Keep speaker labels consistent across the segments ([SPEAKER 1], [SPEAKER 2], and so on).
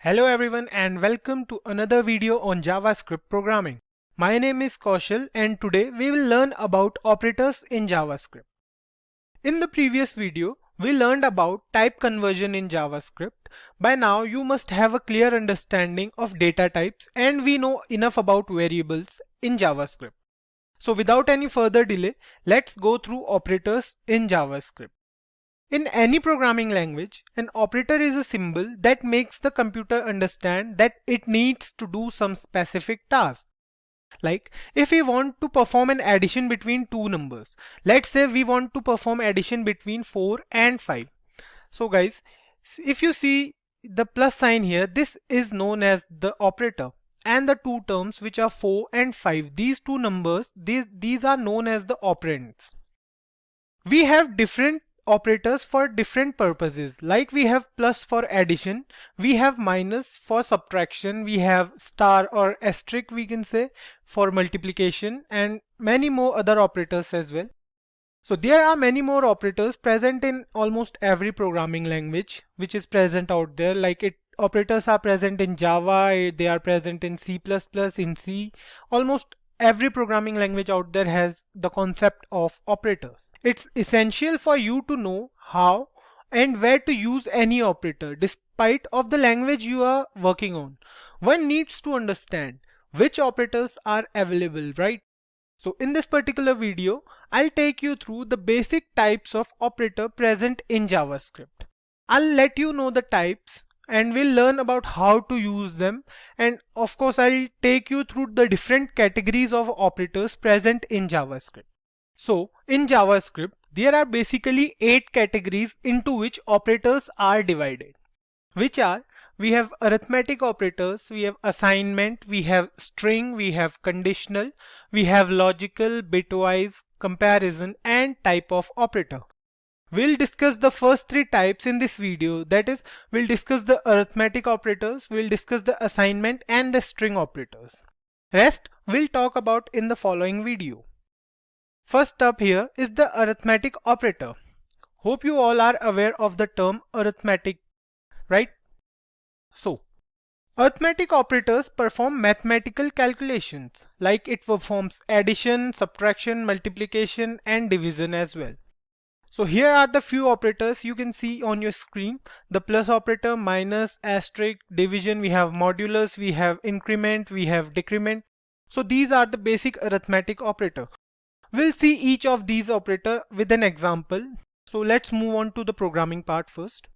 [SPEAKER 1] Hello everyone and welcome to another video on JavaScript programming. My name is Kaushal and today we will learn about operators in JavaScript. In the previous video, we learned about type conversion in JavaScript. By now you must have a clear understanding of data types and we know enough about variables in JavaScript. So without any further delay, let's go through operators in JavaScript. In any programming language, an operator is a symbol that makes the computer understand that it needs to do some specific task. Like if we want to perform an addition between two numbers, let's say we want to perform addition between 4 and 5. So guys, if you see the plus sign here, this is known as the operator. And the two terms which are 4 and 5, these two numbers, these are known as the operands. We have different operators for different purposes. Like we have plus for addition, we have minus for subtraction, we have star or asterisk we can say for multiplication, and many more other operators as well. So there are many more operators present in almost every programming language which is present out there. Operators are present in Java, they are present in C++, in C. Almost every programming language out there has the concept of operators. It's essential for you to know how and where to use any operator despite of the language you are working on. One needs to understand which operators are available, right? So in this particular video, I'll take you through the basic types of operator present in JavaScript. I'll let you know the types and we'll learn about how to use them, and of course I'll take you through the different categories of operators present in JavaScript. So in JavaScript there are basically 8 categories into which operators are divided, which are: we have arithmetic operators, we have assignment, we have string, we have conditional, we have logical, bitwise, comparison, and type of operator. We'll discuss the first 3 types in this video. That is, we'll discuss the arithmetic operators, we'll discuss the assignment and the string operators. Rest we'll talk about in the following video. First up here is the arithmetic operator. Hope you all are aware of the term arithmetic, right? So, arithmetic operators perform mathematical calculations, like it performs addition, subtraction, multiplication, and division as well. So here are the few operators you can see on your screen: the plus operator, minus, asterisk, division, we have modulus, we have increment, we have decrement. So these are the basic arithmetic operator. We'll see each of these operator with an example. So let's move on to the programming part first.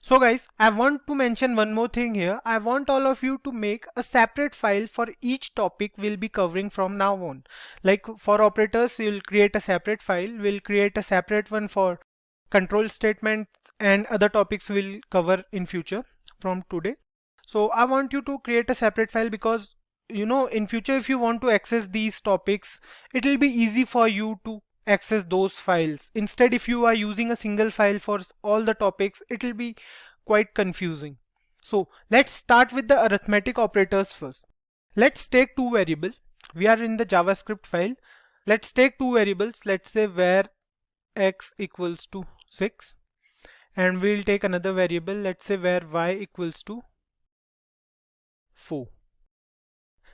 [SPEAKER 1] So guys, I want to mention one more thing here. I want all of you to make a separate file for each topic we'll be covering from now on. Like for operators, we'll create a separate file. We'll create a separate one for control statements and other topics we'll cover in future from today. So I want you to create a separate file because in future if you want to access these topics, it will be easy for you to access those files. Instead, if you are using a single file for all the topics, it will be quite confusing. So let's start with the arithmetic operators first. Let's take two variables. We are in the JavaScript file. Let's take two variables. Let's say var x equals to 6, and we'll take another variable. Let's say var y equals to 4.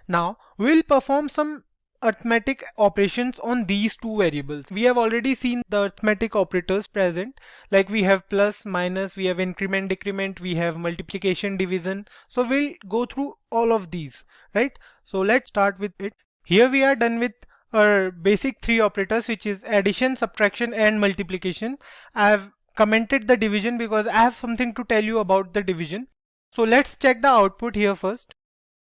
[SPEAKER 1] Now we'll perform some arithmetic operations on these two variables. We have already seen the arithmetic operators present, like we have plus, minus, we have increment, decrement, we have multiplication, division. So we'll go through all of these, right? So let's start with it. Here we are done with our basic 3 operators, which is addition, subtraction, and multiplication. I have commented the division because I have something to tell you about the division. So let's check the output here first.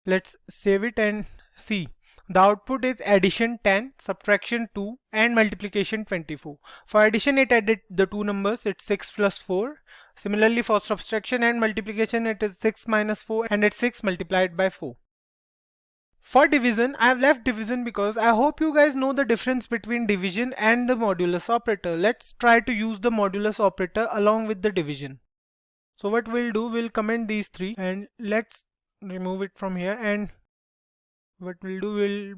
[SPEAKER 1] Let's save it and see. The output is addition 10, subtraction 2, and multiplication 24. For addition, it added the two numbers, it's 6 plus 4. Similarly, for subtraction and multiplication, it is 6 minus 4 and it's 6 multiplied by 4. For division, I have left division because I hope you guys know the difference between division and the modulus operator. Let's try to use the modulus operator along with the division. So what we'll do, we'll comment these 3 and let's remove it from here, and what we'll do, we'll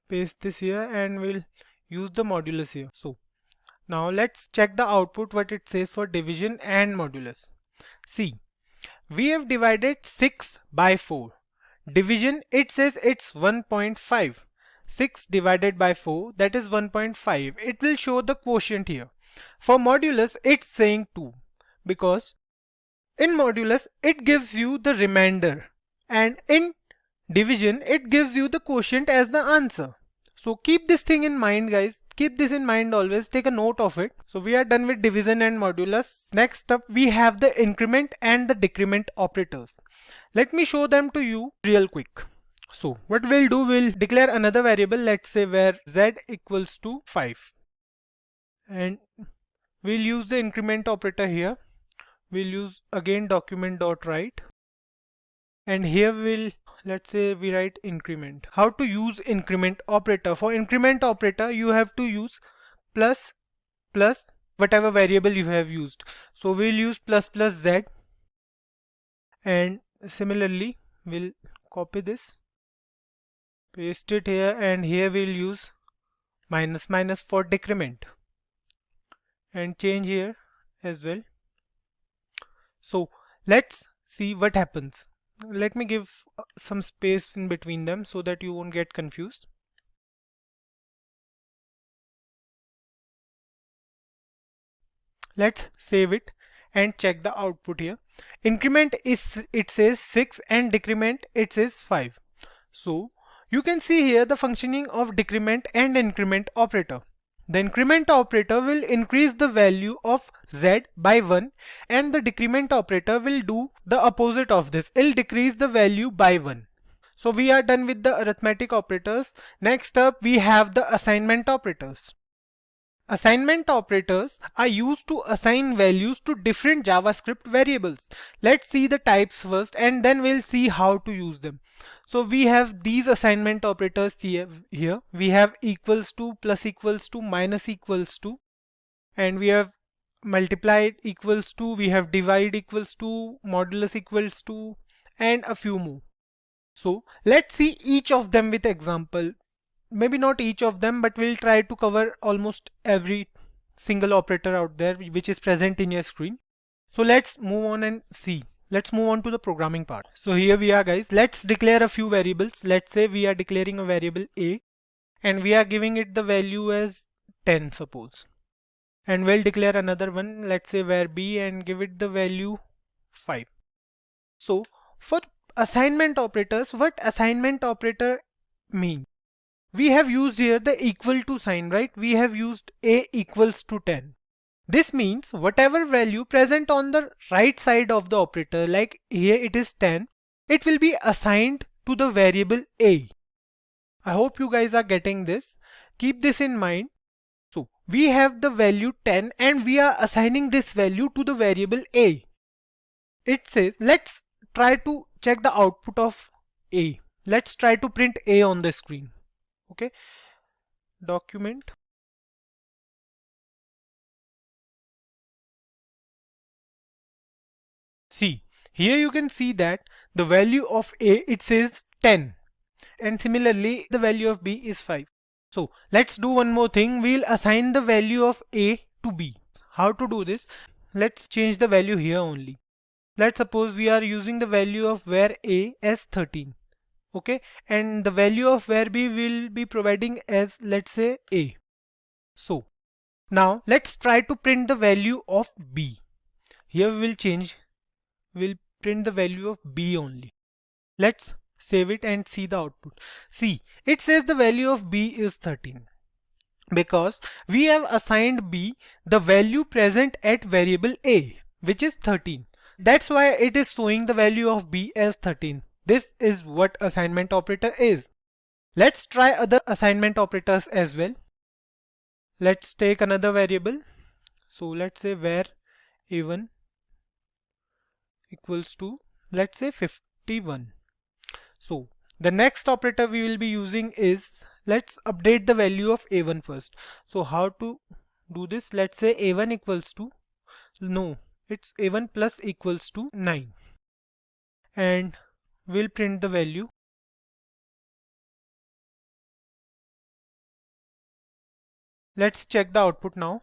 [SPEAKER 1] paste this here and we'll use the modulus here. So now let's check the output, what it says for division and modulus. See, we have divided 6 by 4. Division, it says it's 1.5. 6 divided by 4, that is 1.5. It will show the quotient here. For modulus, it's saying 2 because in modulus, it gives you the remainder, and in division, it gives you the quotient as the answer. So keep this thing in mind, guys. Keep this in mind always. Take a note of it. So we are done with division and modulus. Next up, we have the increment and the decrement operators. Let me show them to you real quick. So what we'll do, we'll declare another variable, let's say where z equals to 5. And we'll use the increment operator here. We'll use again document.write. And here we'll, let's say we write increment. How to use increment operator? For increment operator, you have to use plus whatever variable you have used. So we'll use plus z, and similarly we'll copy this, paste it here, and here we'll use minus for decrement, and change here as well. So let's see what happens. Let me give some space in between them so that you won't get confused. Let's save it and check the output here. Increment is, it says 6, and decrement it says 5. So you can see here the functioning of decrement and increment operator. The increment operator will increase the value of z by 1, and the decrement operator will do the opposite of this. It will decrease the value by 1. So we are done with the arithmetic operators. Next up, we have the assignment operators. Assignment operators are used to assign values to different JavaScript variables. Let's see the types first, and then we'll see how to use them. So we have these assignment operators here. We have equals to, plus equals to, minus equals to, and we have multiplied equals to, we have divide equals to, modulus equals to, and a few more. So let's see each of them with example. Maybe not each of them, but we'll try to cover almost every single operator out there which is present in your screen. So let's move on and see. Let's move on to the programming part. So here we are, guys. Let's declare a few variables. Let's say we are declaring a variable a, and we are giving it the value as 10, suppose. And we'll declare another one, let's say var b, and give it the value 5. So for assignment operators, what assignment operator means? We have used here the equal to sign, right? We have used a equals to 10. This means whatever value present on the right side of the operator, like here it is 10, it will be assigned to the variable a. I hope you guys are getting this. Keep this in mind. So we have the value 10, and we are assigning this value to the variable a. It says, let's try to check the output of a. Let's try to print a on the screen. Okay, document. See, here you can see that the value of a, it says 10, and similarly the value of b is 5. So let's do one more thing. We'll assign the value of a to b. How to do this? Let's change the value here only. Let's suppose we are using the value of var a as 13. Okay, and the value of var b will be providing as, let's say, a. So now let's try to print the value of b. Here we will change, we'll print the value of b only. Let's save it and see the output. See, it says the value of b is 13 because we have assigned b the value present at variable a, which is 13. That's why it is showing the value of b as 13. This is what assignment operator is. Let's try other assignment operators as well. Let's take another variable. So let's say var a1 equals to, let's say, 51. So the next operator we will be using is, let's update the value of a1 first. So how to do this? Let's say a1 equals to, no, it's a1 plus equals to 9, and we'll print the value. Let's check the output now.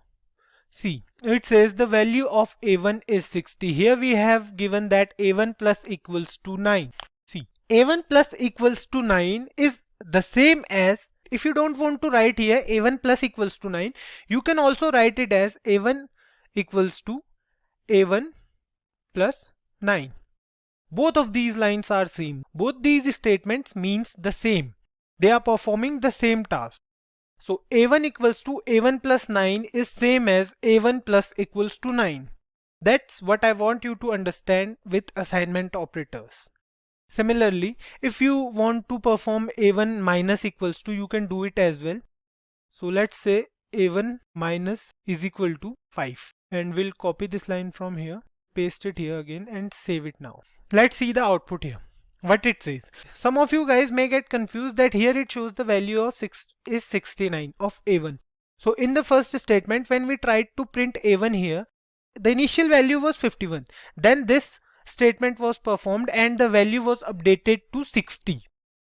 [SPEAKER 1] See, it says the value of A1 is 60. Here we have given that A1 plus equals to 9. See, A1 plus equals to 9 is the same as, if you don't want to write here A1 plus equals to 9, you can also write it as A1 equals to A1 plus 9. Both of these lines are same. Both these statements means the same. They are performing the same task. So A1 equals to A1 plus 9 is same as A1 plus equals to 9. That's what I want you to understand with assignment operators. Similarly, if you want to perform A1 minus equals to, you can do it as well. So let's say A1 minus is equal to 5, and we'll copy this line from here, paste it here again and save it now. Let's see the output here. What it says. Some of you guys may get confused that here it shows the value of 6 is 69 of A1. So in the first statement, when we tried to print A1 here, the initial value was 51. Then this statement was performed and the value was updated to 60.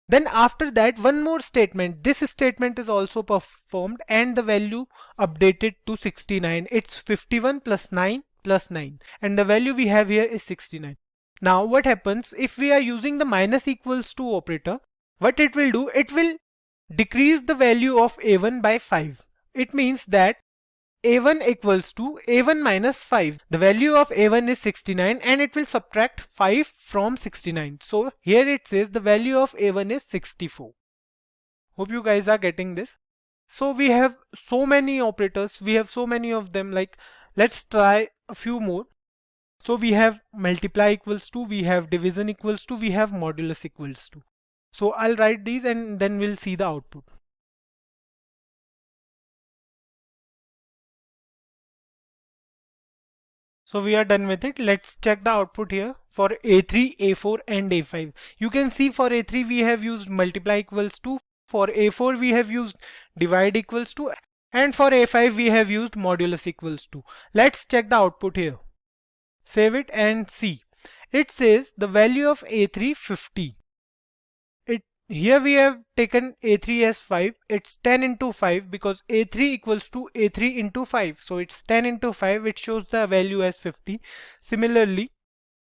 [SPEAKER 1] Then after that, one more statement. This statement is also performed and the value updated to 69. It's 51 plus 9 plus 9. And the value we have here is 69. Now what happens if we are using the minus equals to operator? What it will do, it will decrease the value of A1 by 5. It means that A1 equals to A1 minus 5. The value of A1 is 69 and it will subtract 5 from 69. So here it says the value of A1 is 64. Hope you guys are getting this. So we have so many operators, we have so many of them. Like, let's try a few more. So we have multiply equals to, we have division equals to, we have modulus equals to. So I'll write these and then we'll see the output. So we are done with it. Let's check the output here for A3, A4 and A5. You can see for A3 we have used multiply equals to, for A4 we have used divide equals to, and for A5 we have used modulus equals to. Let's check the output here. Save it and see. It says the value of A3 50. Here we have taken A3 as 5. It's 10 into 5 because A3 equals to A3 into 5. So it's 10 into 5. It shows the value as 50. Similarly,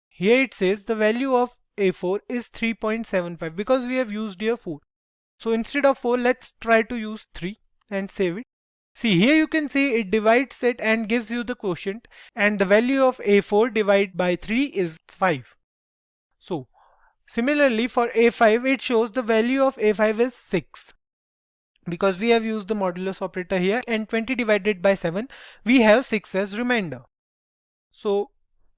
[SPEAKER 1] here it says the value of A4 is 3.75 because we have used here 4. So instead of 4, let's try to use 3 and save it. See, here you can see it divides it and gives you the quotient, and the value of A4 divided by 3 is 5. So similarly for A5, it shows the value of A5 is 6 because we have used the modulus operator here, and 20 divided by 7, we have 6 as remainder. So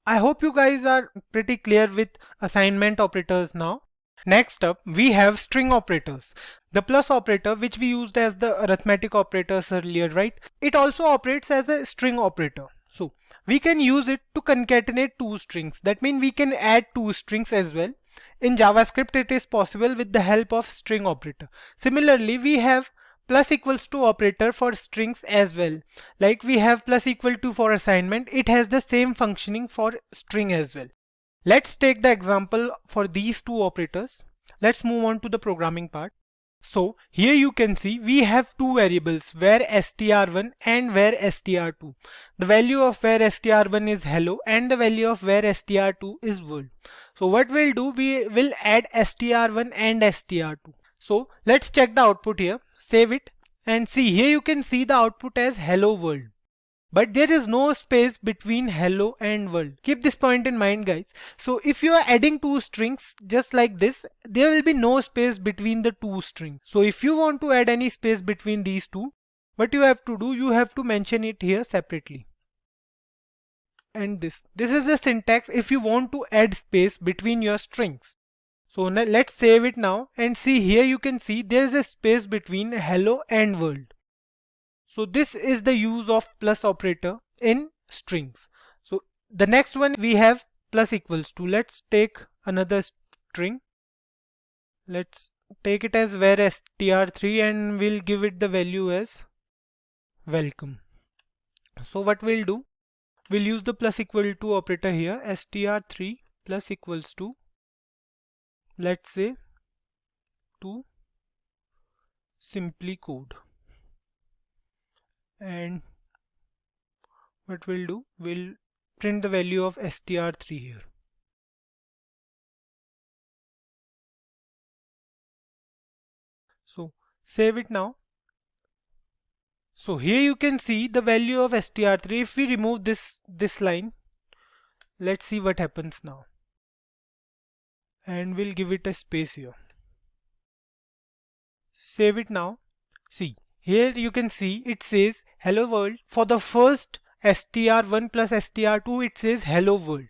[SPEAKER 1] I hope you guys are pretty clear with assignment operators now. Next up, we have string operators. The plus operator, which we used as the arithmetic operators earlier, right? It also operates as a string operator. So we can use it to concatenate two strings. That means we can add two strings as well. In JavaScript, it is possible with the help of string operator. Similarly, we have plus equals to operator for strings as well. Like we have plus equal to for assignment, it has the same functioning for string as well. Let's take the example for these two operators. Let's move on to the programming part. So here you can see we have two variables, var str1 and var str2. The value of var str1 is hello and the value of var str2 is world. So what we'll do, we will add str1 and str2. So let's check the output here, save it and see. Here you can see the output as hello world. But there is no space between hello and world. Keep this point in mind, guys. So if you are adding two strings just like this, there will be no space between the two strings. So if you want to add any space between these two, what you have to do, you have to mention it here separately. And this is the syntax if you want to add space between your strings. So now let's save it now and see. Here you can see there is a space between hello and world. So this is the use of plus operator in strings. So the next one we have plus equals to. Let's take another string. Let's take it as var str3 and we'll give it the value as welcome. So what we'll do, we'll use the plus equal to operator here. Str3 plus equals to, let's say, to simply code. And what we'll do, we'll print the value of str3 here. So save it now. So here you can see the value of str3. If we remove this line, let's see what happens now. And we'll give it a space here. Save it now. See, here you can see it says hello world. For the first str1 plus str2 it says hello world.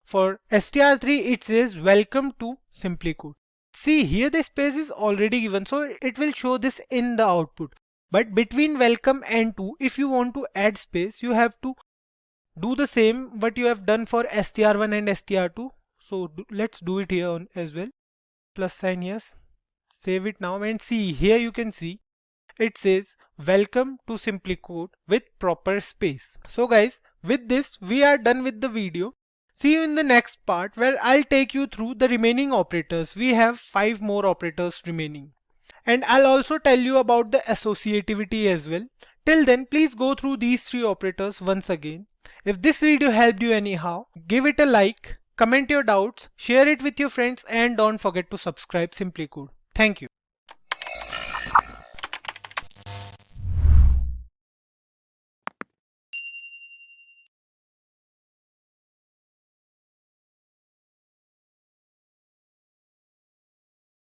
[SPEAKER 1] For str3 it says welcome to SimplyCode. See, here the space is already given, so it will show this in the output. But between welcome and to, if you want to add space, you have to do the same what you have done for str1 and str2. So let's do it here as well. Plus sign, yes. Save it now and see, here you can see it says welcome to SimplyCode with proper space. So guys, with this we are done with the video. See you in the next part where I'll take you through the remaining operators. We have 5 more operators remaining. And I'll also tell you about the associativity as well. Till then, please go through these 3 operators once again. If this video helped you anyhow, give it a like, comment your doubts, share it with your friends, and don't forget to subscribe SimplyCode. Thank you.